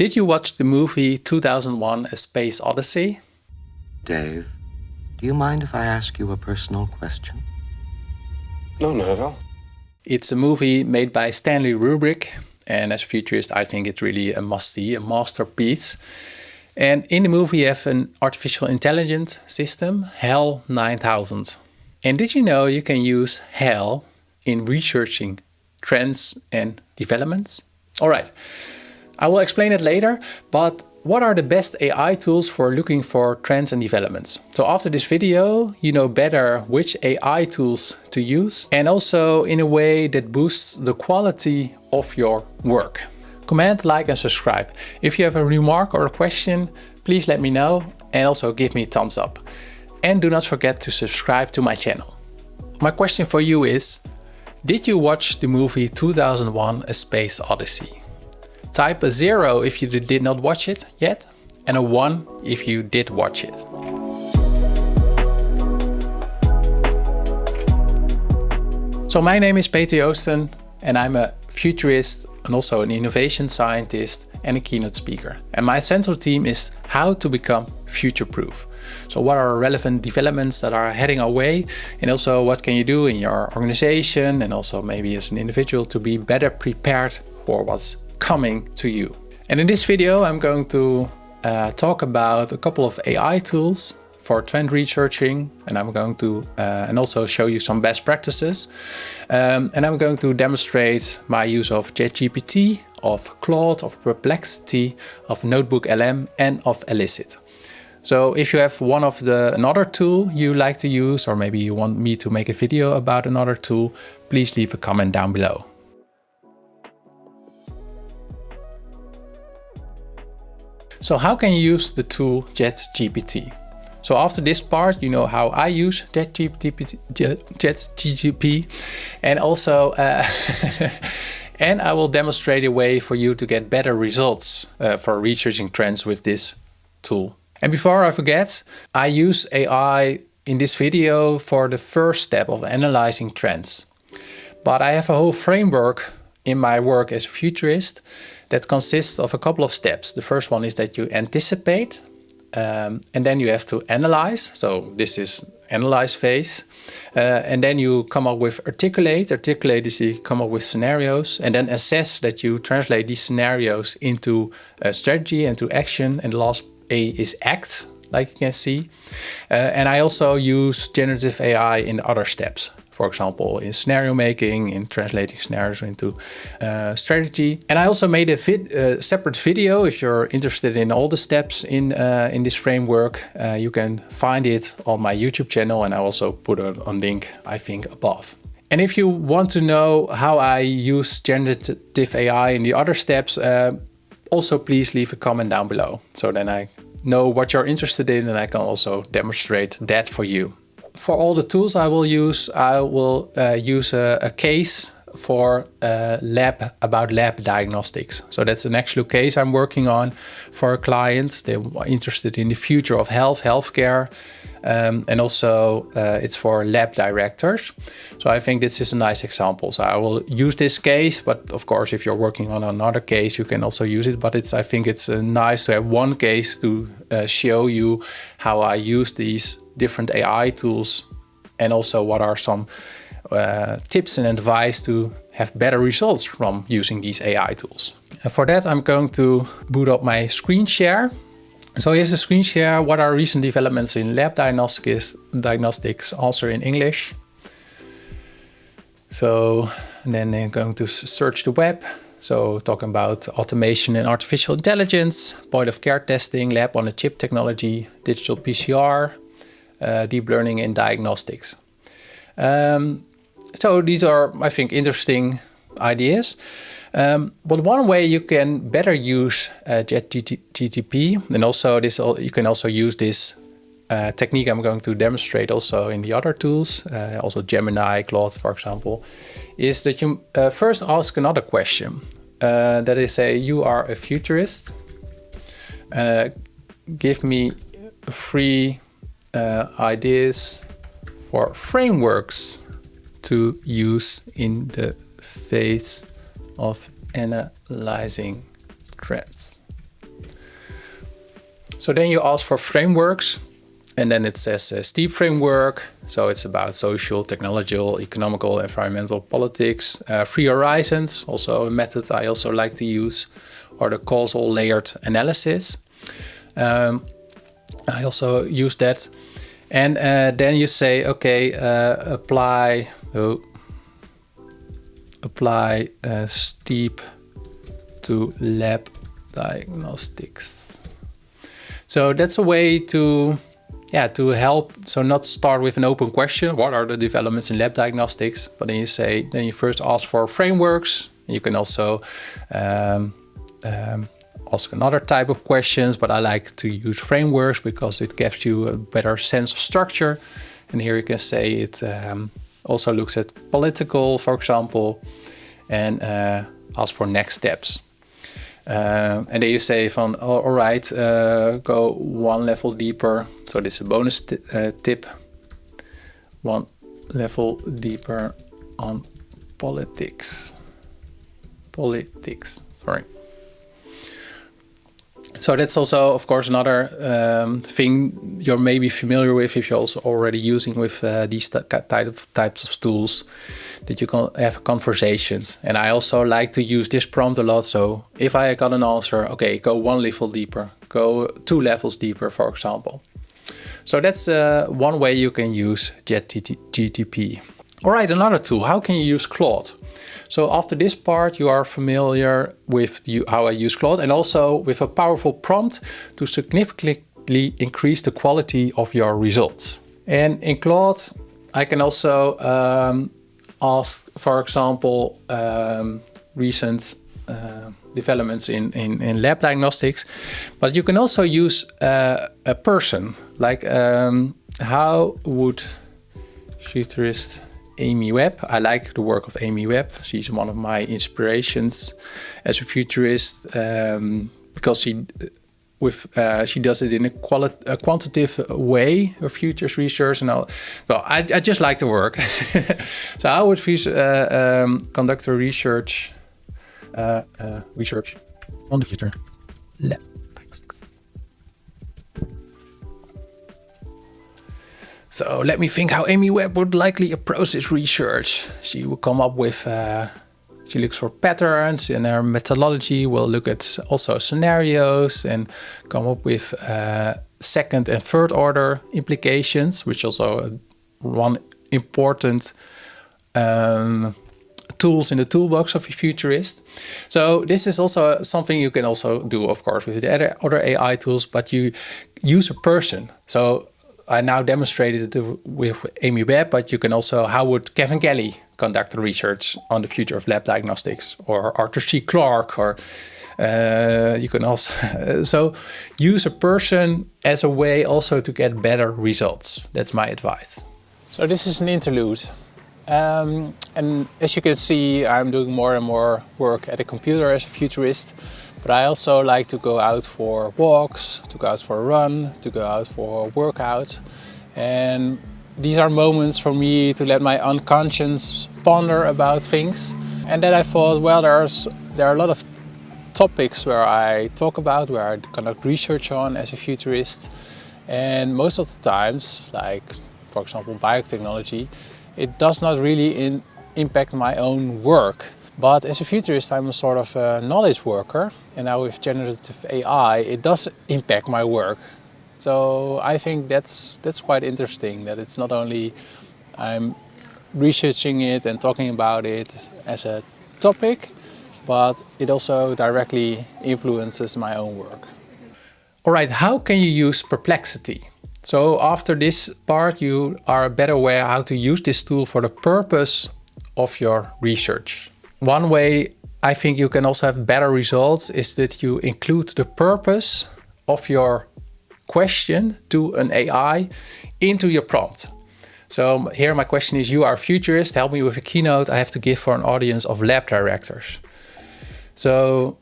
Did you watch the movie 2001: A Space Odyssey? Dave, do you mind if I ask you a personal question? No, not at all. It's a movie made by Stanley Kubrick, and as a futurist, I think it's really a must-see, a masterpiece. And in the movie, you have an artificial intelligence system, HAL 9000. And did you know you can use HAL in researching trends and developments? All right, I will explain it later, but what are the best AI tools for looking for trends and developments? So after this video, you know better which AI tools to use, and also in a way that boosts the quality of your work. Comment, like and subscribe. If you have a remark or a question, please let me know and also give me a thumbs up. And do not forget to subscribe to my channel. My question for you is, did you watch the movie 2001: A Space Odyssey? Type a 0 if you did not watch it yet, and a 1 if you did watch it. So my name is Joosten, and I'm a futurist and also an innovation scientist and a keynote speaker. And my central theme is how to become future-proof. So what are relevant developments that are heading our way, and also what can you do in your organization and also maybe as an individual to be better prepared for what's coming to you. And in this video, I'm going to talk about a couple of AI tools for trend researching, and I'm going to and also show you some best practices. And I'm going to demonstrate my use of ChatGPT, of Claude, of Perplexity, of NotebookLM, and of Elicit. So if you have another tool you like to use, or maybe you want me to make a video about another tool, please leave a comment down below. So how can you use the tool ChatGPT? So after this part, you know how I use ChatGPT, and also and I will demonstrate a way for you to get better results for researching trends with this tool. And before I forget, I use AI in this video for the first step of analyzing trends. But I have a whole framework in my work as a futurist that consists of a couple of steps. The first one is that you anticipate, and then you have to analyze. So this is analyze phase. And then you come up with articulate. Articulate is you come up with scenarios, and then assess, that you translate these scenarios into strategy and to action. And the last A is act, like you can see. And I also use generative AI in the other steps. For example, in scenario making, in translating scenarios into strategy. And I also made a separate video. If you're interested in all the steps in this framework, you can find it on my YouTube channel, and I also put a link, I think, above. And if you want to know how I use generative AI in the other steps, also please leave a comment down below. So then I know what you're interested in, and I can also demonstrate that for you. For all the tools I will use a case for lab diagnostics. So that's an actual case I'm working on for a client. They are interested in the future of healthcare, and also it's for lab directors. So I think this is a nice example. So I will use this case, but of course, if you're working on another case, you can also use it. But I think it's nice to have one case to show you how I use these different AI tools, and also what are some tips and advice to have better results from using these AI tools. And for that, I'm going to boot up my screen share. So here's the screen share. What are recent developments in lab diagnostics, also in English. So then I'm going to search the web. So talking about automation and artificial intelligence, point of care testing, lab on a chip technology, digital PCR, deep learning in diagnostics. So these are, I think, interesting ideas. But one way you can better use ChatGPT, and also you can also use this technique I'm going to demonstrate also in the other tools, also Gemini, Claude, for example, is that you first ask another question. That is, say, you are a futurist. Give me 3 ideas for frameworks to use in the phase of analyzing trends. So then you ask for frameworks, and then it says STEEP framework. So it's about social, technological, economical, environmental, politics. Free horizons, also a method I also like to use, or the causal layered analysis. I also use that. And then you say, okay, apply STEEP to lab diagnostics. So that's a way to help. So not start with an open question, what are the developments in lab diagnostics? But then you first ask for frameworks. You can also ask another type of questions, but I like to use frameworks because it gives you a better sense of structure. And here you can say it also looks at political, for example, and ask for next steps. And then you say from, all right, go one level deeper. So this is a bonus tip. One level deeper on politics. Sorry. So that's also, of course, another thing you're maybe familiar with if you're also already using with these types of tools, that you can have conversations. And I also like to use this prompt a lot. So if I got an answer, okay, go one level deeper, go 2 levels deeper, for example. So that's one way you can use ChatGPT. All right, another tool. How can you use Claude? So after this part, you are familiar with how I use Claude, and also with a powerful prompt to significantly increase the quality of your results. And in Claude, I can also ask, for example, recent developments in lab diagnostics, but you can also use a person, like how would Futurist Amy Webb. I like the work of Amy Webb. She's one of my inspirations as a futurist because she does it in a quantitative way of futures research. And I just like the work. So I would conduct a research on the future lab. So let me think how Amy Webb would likely approach this research. She will come up with, she looks for patterns, and her methodology will look at also scenarios and come up with second and third order implications, which also one important tools in the toolbox of a futurist. So this is also something you can also do, of course, with the other AI tools, but you use a person. So I now demonstrated it with Amy Webb, but you can also, how would Kevin Kelly conduct research on the future of lab diagnostics, or Arthur C. Clarke, or you can also, so use a person as a way also to get better results. That's my advice. So this is an interlude. And as you can see, I'm doing more and more work at a computer as a futurist. But I also like to go out for walks, to go out for a run, to go out for a workout. And these are moments for me to let my unconscious ponder about things. And then I thought, well, there are a lot of topics where I talk about, where I conduct research on as a futurist. And most of the times, like for example biotechnology, it does not really impact my own work. But as a futurist, I'm a sort of a knowledge worker, and now with generative AI, it does impact my work. So I think that's quite interesting, that it's not only I'm researching it and talking about it as a topic, but it also directly influences my own work. All right, how can you use Perplexity? So after this part, you are better aware how to use this tool for the purpose of your research. One way I think you can also have better results is that you include the purpose of your question to an AI into your prompt. So here my question is, you are a futurist, help me with a keynote I have to give for an audience of lab directors. So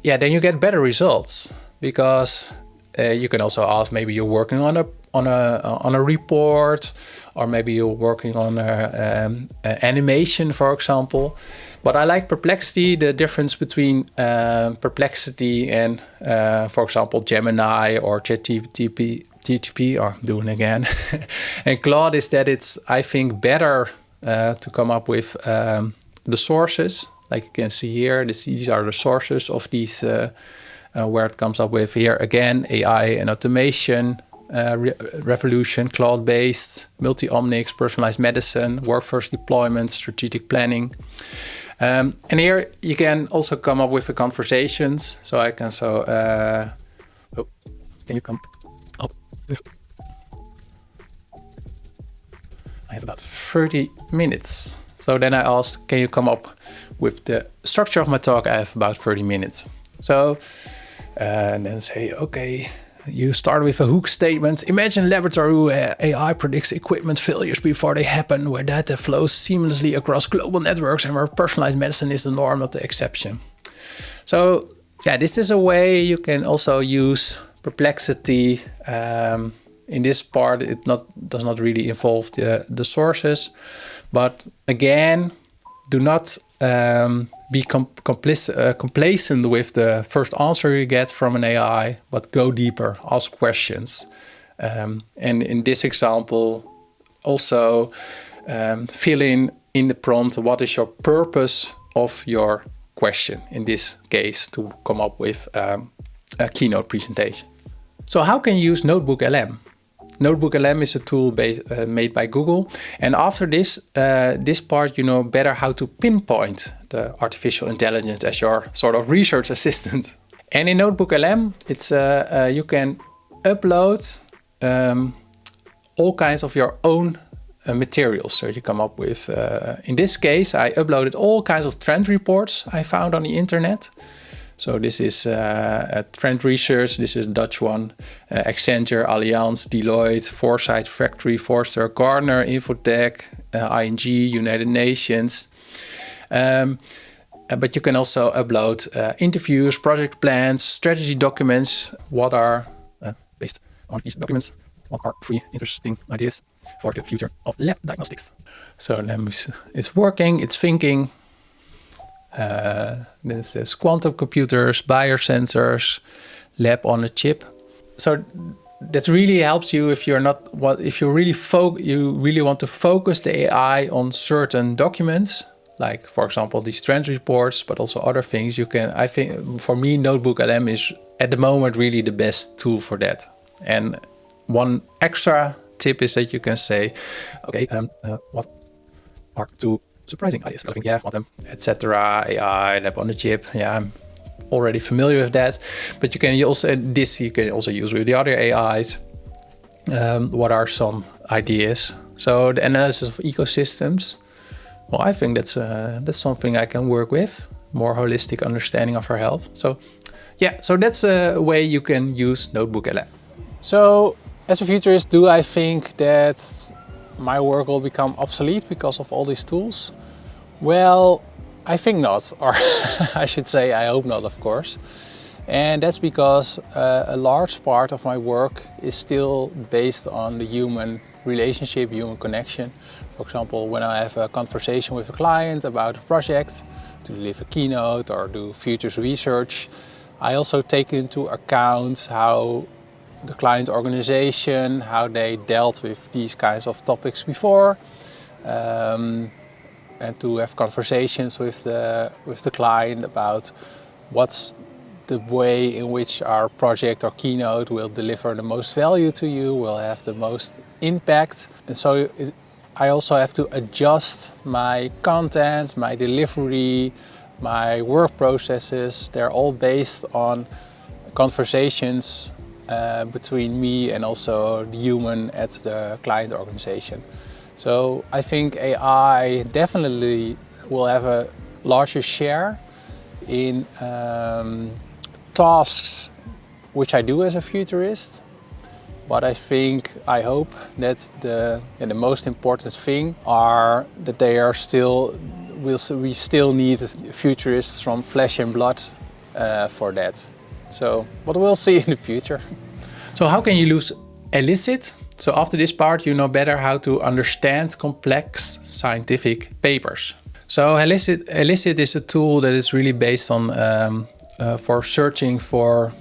yeah, then you get better results, because you can also ask, maybe you're working on on a report, or maybe you're working on an animation, for example. But I like Perplexity. The difference between Perplexity and, for example, Gemini or ChatGPT, or I'm doing it again, and Claude is that it's, I think, better to come up with the sources. Like you can see here, these are the sources of these, where it comes up with here again, AI and automation, revolution, cloud-based, multi-omnics, personalized medicine, workforce deployment, strategic planning. And here you can also come up with the conversations. So I can, can you come up with, I have about 30 minutes. So then I asked, can you come up with the structure of my talk? I have about 30 minutes. So, and then say, okay, you start with a hook statement. Imagine laboratory where AI predicts equipment failures before they happen, where data flows seamlessly across global networks, and where personalized medicine is the norm, not the exception. So yeah, this is a way you can also use Perplexity. In this part, it does not really involve the sources, but again, do not be complacent with the first answer you get from an AI, but go deeper, ask questions. And in this example, also fill in the prompt what is your purpose of your question, in this case, to come up with a keynote presentation. So how can you use NotebookLM? NotebookLM is a tool made by Google. And after this part, you know better how to pinpoint the artificial intelligence as your sort of research assistant. And in NotebookLM, it's you can upload all kinds of your own materials. So you come up with, in this case, I uploaded all kinds of trend reports I found on the internet. So this is Trend Research, this is a Dutch one, Accenture, Allianz, Deloitte, Foresight Factory, Forrester, Gartner, Infotech, ING, United Nations. But you can also upload interviews, project plans, strategy documents. What are, based on these documents, what are 3 interesting ideas for the future of lab diagnostics? So then it's working, it's thinking. This is quantum computers, biosensors, lab on a chip. So that really helps you if you really want to focus the AI on certain documents, like for example these trend reports, but also other things. You can, I think, for me, NotebookLM is at the moment really the best tool for that. And one extra tip is that you can say, okay, what are 2 surprising ideas? I think, yeah, quantum, etc., AI, lab on the chip. Yeah, I'm already familiar with that. But you can also use with the other AIs. What are some ideas? So the analysis of ecosystems. Well, I think that's something I can work with. More holistic understanding of our health. So yeah, so that's a way you can use NotebookLM. So as a futurist, do I think that my work will become obsolete because of all these tools? Well, I think not, or I should say I hope not, of course. And that's because a large part of my work is still based on the human relationship, human connection. For example, when I have a conversation with a client about a project, to deliver a keynote or do futures research, I also take into account how the client organization, how they dealt with these kinds of topics before, and to have conversations with the client about what's the way in which our project or keynote will deliver the most value to you, will have the most impact. And so I also have to adjust my content, my delivery, my work processes. They're all based on conversations between me and also the human at the client organization. So I think AI definitely will have a larger share in tasks which I do as a futurist. But I hope that the most important thing are that they are still, we still need futurists from flesh and blood for that. So, but we'll see in the future. So how can you Elicit. So after this part, you know better how to understand complex scientific papers. So Elicit is a tool that is really based on for searching for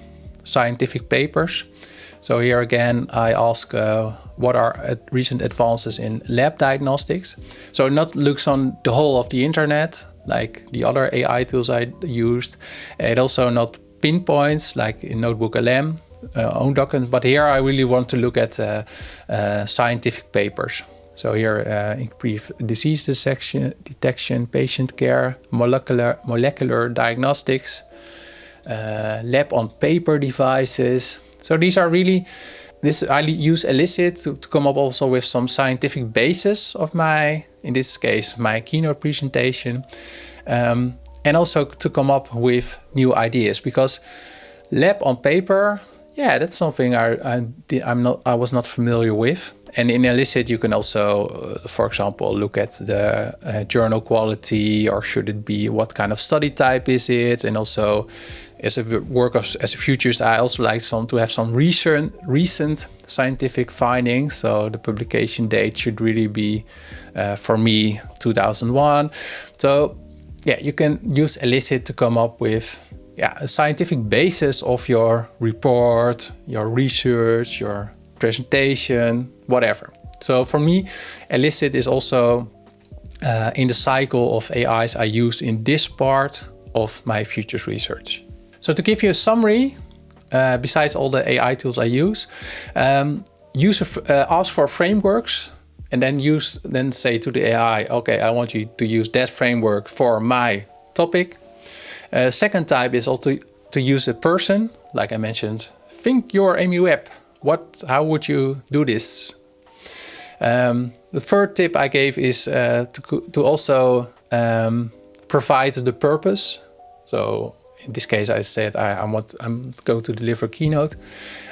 scientific papers. So here again, I ask what are recent advances in lab diagnostics. So it not looks on the whole of the internet like the other AI tools I used. It also not pinpoints like in NotebookLM, own document, but here I really want to look at scientific papers. So here in brief, disease detection, patient care, molecular diagnostics, lab on paper devices. So these are really, I use Elicit to come up also with some scientific basis of my, in this case, my keynote presentation, and also to come up with new ideas, because lab on paper, yeah, that's something I was not familiar with. And in Elicit, you can also, for example, look at the journal quality, or should it be, what kind of study type is it? And also, as a futurist, I also like to have some recent scientific findings. So the publication date should really be, for me, 2001. So yeah, you can use Elicit to come up with a scientific basis of your report, your research, your presentation, whatever. So for me, Elicit is also in the cycle of AIs I use in this part of my futures research. So to give you a summary, besides all the AI tools I use, ask for frameworks, and then say to the AI, okay, I want you to use that framework for my topic. Second type is also to use a person, like I mentioned. Think you're Amy Webb. How would you do this? The third tip I gave is to also provide the purpose. So in this case, I said I'm going to deliver a keynote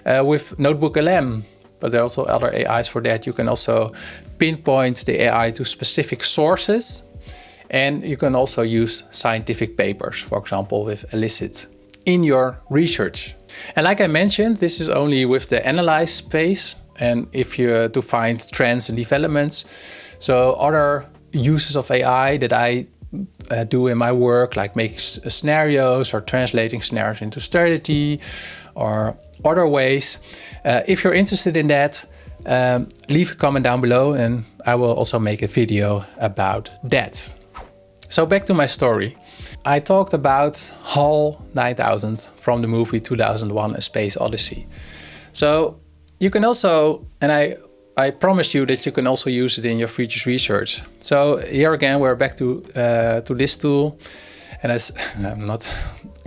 with NotebookLM, but there are also other AIs for that. You can also pinpoint the AI to specific sources, and you can also use scientific papers, for example, with Elicit in your research. And like I mentioned, this is only with the analyze space, and if you to find trends and developments. So other uses of AI that I do in my work, like making scenarios or translating scenarios into strategy or other ways. If you're interested in that, leave a comment down below and I will also make a video about that. So back to my story. I talked about HAL 9000 from the movie 2001: A Space Odyssey. So you can also, and I promised you that you can also use it in your futures research. So here again, we're back to this tool, and I'm not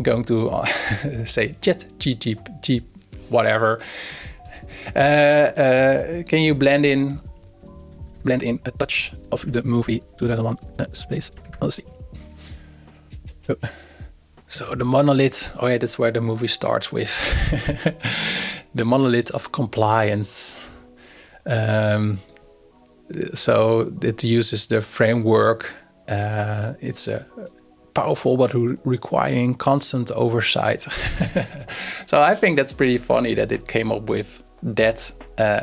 going to say ChatGPT, whatever. Can you blend in a touch of the movie 2001: Space Odyssey? So the monolith, oh yeah, that's where the movie starts with. The monolith of compliance. So it uses the framework. It's powerful but requiring constant oversight. So I think that's pretty funny that it came up with that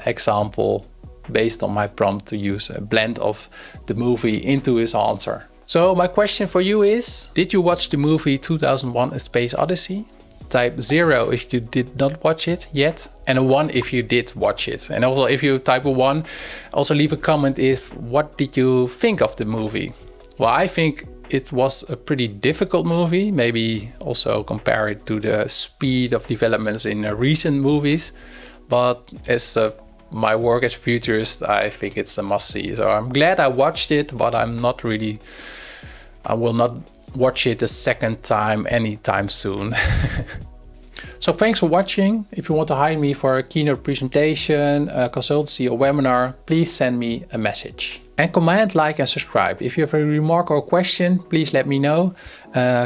example based on my prompt to use a blend of the movie into his answer. So my question for you is, did you watch the movie 2001: A Space Odyssey? Type 0 if you did not watch it yet, and a 1 if you did watch it. And also if you type a 1, also leave a comment what did you think of the movie? Well, I think it was a pretty difficult movie, maybe also compare it to the speed of developments in recent movies. But as my work as a futurist, I think it's a must-see. So I'm glad I watched it, but I will not watch it a second time anytime soon. So thanks for watching. If you want to hire me for a keynote presentation, a consultancy or webinar, please send me a message. And comment, like and subscribe. If you have a remark or question, please let me know.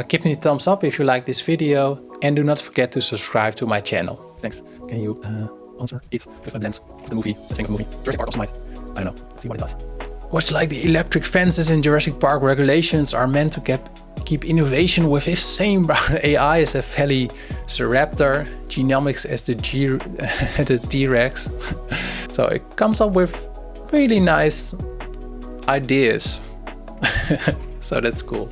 Give me a thumbs up if you like this video, and do not forget to subscribe to my channel. Thanks. Can you answer it with a blend of the movie? Let's think of the movie. Jurassic Park also might. I don't know. Let's see what it does. Much like the electric fences in Jurassic Park, regulations are meant to keep innovation with his same AI as a velociraptor, genomics as the T-Rex. So it comes up with really nice ideas. So that's cool.